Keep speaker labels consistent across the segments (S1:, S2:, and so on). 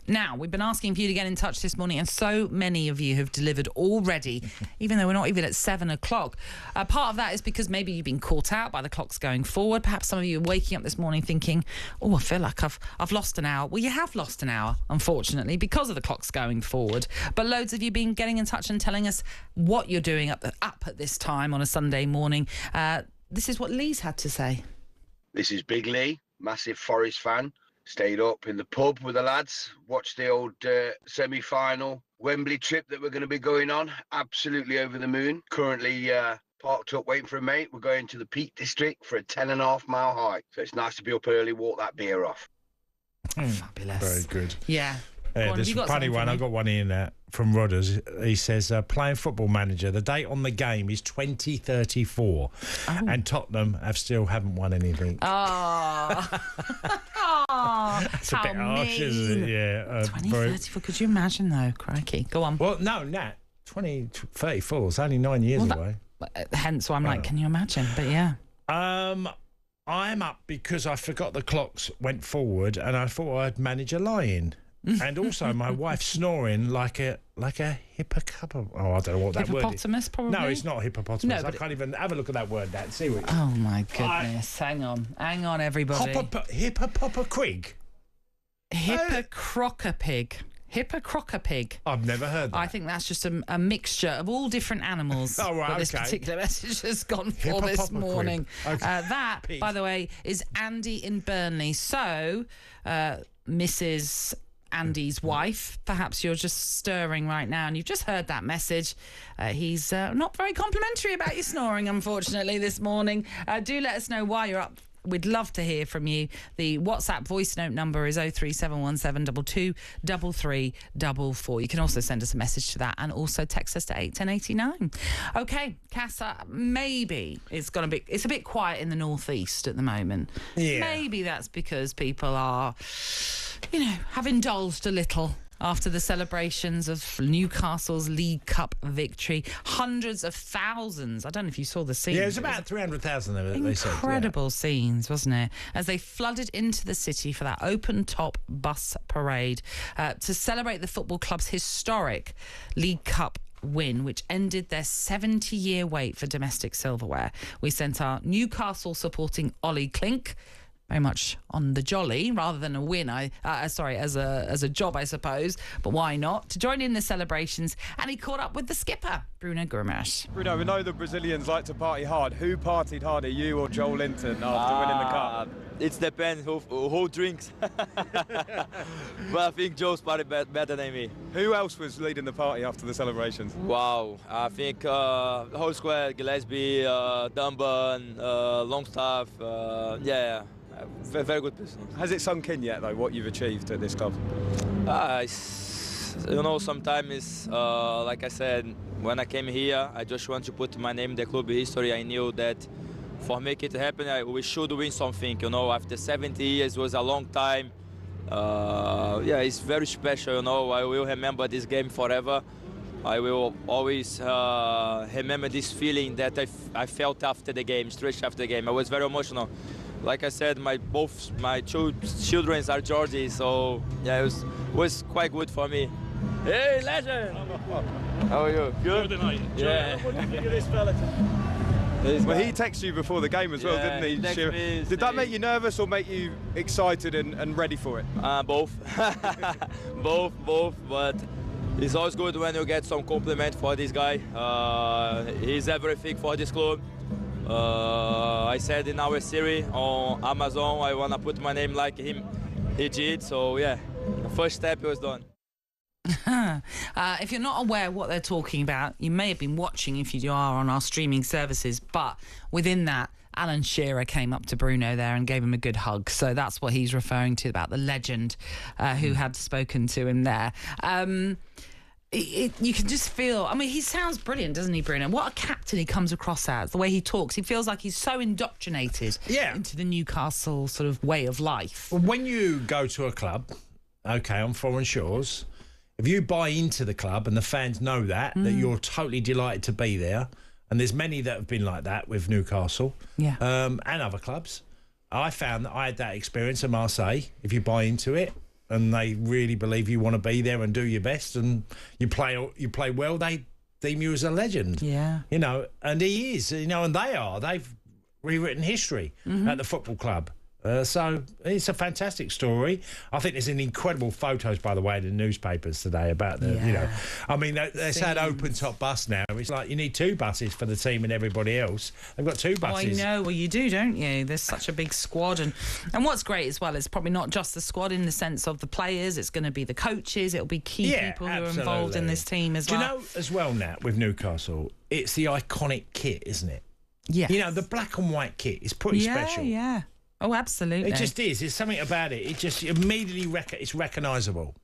S1: Now, we've been asking for you to get in touch this morning, and so many of you have delivered already, even though we're not even at 7 o'clock. Part of that is because maybe you've been caught out by the clocks going forward. Perhaps some of you are waking up this morning thinking, I feel like I've lost an hour. Well, you have lost an hour, unfortunately, because of the clocks going forward. But loads of you been getting in touch and telling us what you're doing up at this time on a Sunday morning. This is what Lee's had to say.
S2: This is Big Lee, massive Forest fan. Stayed up in the pub with the lads, watched the old semi-final Wembley trip that we're going to be going on. Absolutely over the moon. Currently parked up waiting for a mate. We're going to the Peak District for a 10.5-mile hike. So it's nice to be up early, walk that beer off.
S1: Fabulous.
S3: Very good.
S1: Yeah.
S3: This is a funny one. I got one in from Rodders. He says, playing Football Manager, the date on the game is 2034, and Tottenham haven't won anything.
S1: Oh.
S3: That's a bit harsh, isn't it? Yeah.
S1: 2034. Could you imagine, though? Crikey. Go on.
S3: Well, no, Nat. 2034 is only 9 years away.
S1: Hence why I'm like, can you imagine? But yeah.
S3: I'm up because I forgot the clocks went forward, and I thought I'd manage a lie-in. And also my wife's snoring like a hippocampus. Oh, I don't know what that word is.
S1: Hippopotamus, probably?
S3: No, it's not hippopotamus.
S1: No,
S3: I can't even have a look at that word, Dad. See what.
S1: Oh, my goodness. Hang on, everybody.
S3: Hippopopquig?
S1: Hippocrocapig. Hippocrocapig.
S3: I've never heard that.
S1: I think that's just a mixture of all different animals.
S3: Oh, right,
S1: that this particular message has gone for this morning.
S3: Okay.
S1: That, by the way, is Andy in Burnley. So, Mrs. Andy's wife, perhaps you're just stirring right now and you've just heard that message. He's not very complimentary about your snoring, unfortunately, this morning. Do let us know why you're up. We'd love to hear from you. The WhatsApp voice note number is 03717 223344. You can also send us a message to that and also text us to 81089. Okay, Casa, maybe it's a bit quiet in the northeast at the moment. Yeah. Maybe that's because people are, have indulged a little after the celebrations of Newcastle's League Cup victory. Hundreds of thousands. I don't know if you saw the scenes.
S3: Yeah, it was about 300,000 of it, they said.
S1: Incredible scenes, wasn't it? As they flooded into the city for that open-top bus parade to celebrate the football club's historic League Cup win, which ended their 70-year wait for domestic silverware. We sent our Newcastle supporting Ollie Klink very much on the jolly rather than a win. As a job, I suppose. But why not? To join in the celebrations, and he caught up with the skipper, Bruno Gomes.
S4: Bruno, we know the Brazilians like to party hard. Who partied harder, you or Joel Linton, after winning the cup?
S5: It depends who drinks. But I think Joe's party better than me.
S4: Who else was leading the party after the celebrations?
S5: Wow, I think the whole squad, Gillespie, Dunban, Longstaff, very good person.
S4: Has it sunk in yet, though, what you've achieved at this club?
S5: Sometimes, like I said, when I came here, I just want to put my name in the club history. I knew that for making it happen, we should win something. After 70 years, it was a long time. It's very special. I will remember this game forever. I will always remember this feeling that I felt after the game, straight after the game. I was very emotional. Like I said, both my two children are Georgie, so yeah, it was quite good for me. Hey, legend! How are you? Good? Yeah.
S4: What do you think of this fella? Well, he texted you before the game as well, didn't he? Did that make you nervous or make you excited and ready for it?
S5: Both. both, but it's always good when you get some compliment for this guy. He's everything for this club. I said in our series on Amazon, I want to put my name like him. He did, so yeah, the first step was done.
S1: If you're not aware what they're talking about, you may have been watching if you are on our streaming services, but within that, Alan Shearer came up to Bruno there and gave him a good hug. So that's what he's referring to about the legend who had spoken to him there. You can just feel, he sounds brilliant, doesn't he, Bruno? What a captain he comes across as, the way he talks. He feels like he's so indoctrinated into the Newcastle sort of way of life.
S3: Well, when you go to a club, on foreign shores, if you buy into the club and the fans know that you're totally delighted to be there, and there's many that have been like that with Newcastle and other clubs. I found that I had that experience at Marseille. If you buy into it, and they really believe you want to be there and do your best, and you play well, they deem you as a legend.
S1: Yeah.
S3: You know, and he is, you know, and they've rewritten history at the football club. So it's a fantastic story. I think there's an incredible photos, by the way, in the newspapers today about the, you know, I mean, they say open top bus now. It's like you need 2 buses for the team and everybody else. They've got 2 buses.
S1: Oh, I know. Well, you do, don't you? There's such a big squad. And what's great as well is probably not just the squad in the sense of the players. It's going to be the coaches. It'll be key people who are involved in this team as well.
S3: Do you know, as well, Nat, with Newcastle, it's the iconic kit, isn't it?
S1: Yeah.
S3: You know, the black and white kit is pretty special.
S1: Yeah. Oh, absolutely.
S3: It just is. There's something about it. It just immediately it's recognisable.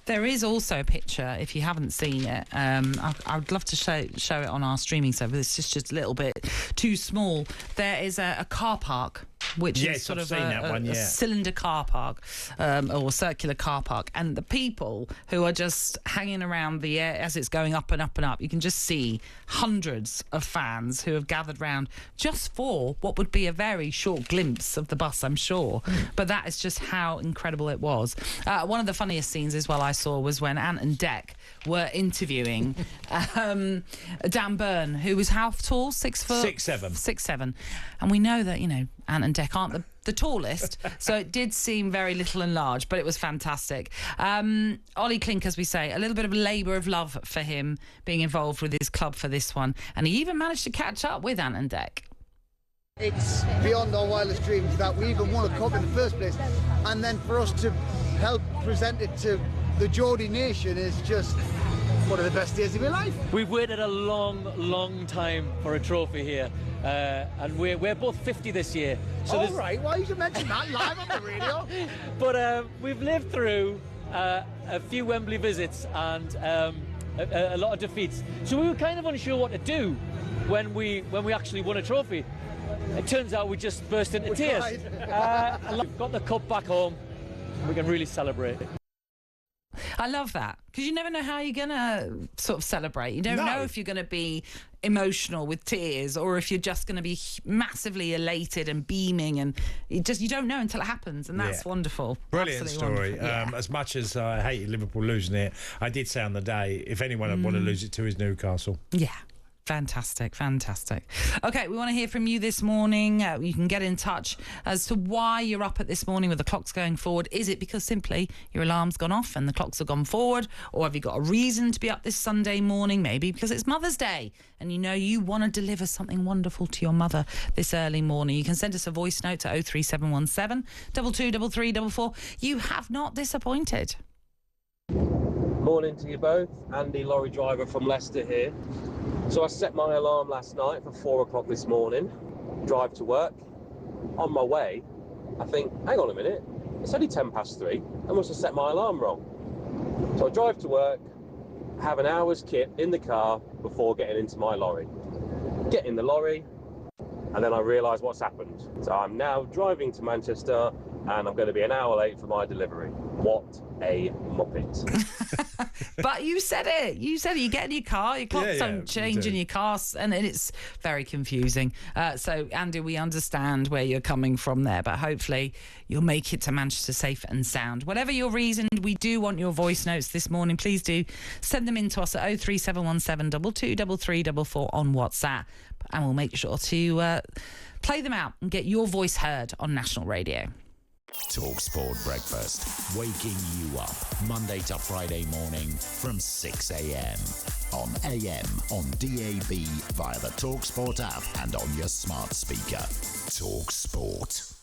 S1: There is also a picture, if you haven't seen it. I would love to show it on our streaming service. It's just a little bit too small. There is a car park, which is sort of a cylinder car park or circular car park. And the people who are just hanging around the air as it's going up and up and up, you can just see hundreds of fans who have gathered round just for what would be a very short glimpse of the bus, I'm sure. But that is just how incredible it was. One of the funniest scenes as well I saw was when Ant and Dec were interviewing Dan Burn, who was how tall? 6 foot?
S3: 6'7".
S1: 6'7". And we know that, you know, Ant and Dec aren't the tallest, so it did seem very little and large, but it was fantastic. Ollie Klink, as we say, a little bit of a labour of love for him being involved with his club for this one, and he even managed to catch up with Ant and Dec.
S6: It's beyond our wildest dreams that we even won a cup in the first place, and then for us to help present it to the Geordie nation is just one of the best days of my life.
S7: We've waited a long time for a trophy here, and we're both 50 this year. So
S6: all right, why you should mention that live on the radio?
S7: But we've lived through a few Wembley visits and a lot of defeats, so we were kind of unsure what to do when we actually won a trophy. It turns out we just burst into tears. We've got the cup back home. We can really celebrate it.
S1: I love that, because you never know how you're going to sort of celebrate. You don't know if you're going to be emotional with tears or if you're just going to be massively elated and beaming, and you don't know until it happens, and that's wonderful.
S3: Brilliant
S1: Absolutely
S3: story.
S1: wonderful.
S3: As much as I hated Liverpool losing it, I did say on the day, if anyone would want to lose it to is Newcastle.
S1: Yeah. Fantastic. Okay, we want to hear from you this morning. You can get in touch as to why you're up at this morning with the clocks going forward. Is it because simply your alarm's gone off and the clocks have gone forward? Or have you got a reason to be up this Sunday morning? Maybe because it's Mother's Day and you know you want to deliver something wonderful to your mother this early morning. You can send us a voice note to 03717 223344. You have not disappointed.
S8: Morning to you both. Andy, lorry driver from Leicester here. So I set my alarm last night for 4 o'clock this morning, drive to work. On my way, I think, hang on a minute, it's only 3:10. I must have set my alarm wrong. So I drive to work, have an hour's kit in the car before getting into my lorry. Get in the lorry, and then I realise what's happened. So I'm now driving to Manchester, and I'm going to be an hour late for my delivery. What a muppet.
S1: But you said it. You get in your car, your clocks don't change in your car, and it's very confusing. So, Andy, we understand where you're coming from there, but hopefully you'll make it to Manchester safe and sound. Whatever your reason, we do want your voice notes this morning. Please do send them in to us at 03717 223344 on WhatsApp, and we'll make sure to play them out and get your voice heard on national radio.
S9: talkSPORT Breakfast, waking you up Monday to Friday morning from 6 a.m. on AM, on DAB, via the talkSPORT app and on your smart speaker. talkSPORT.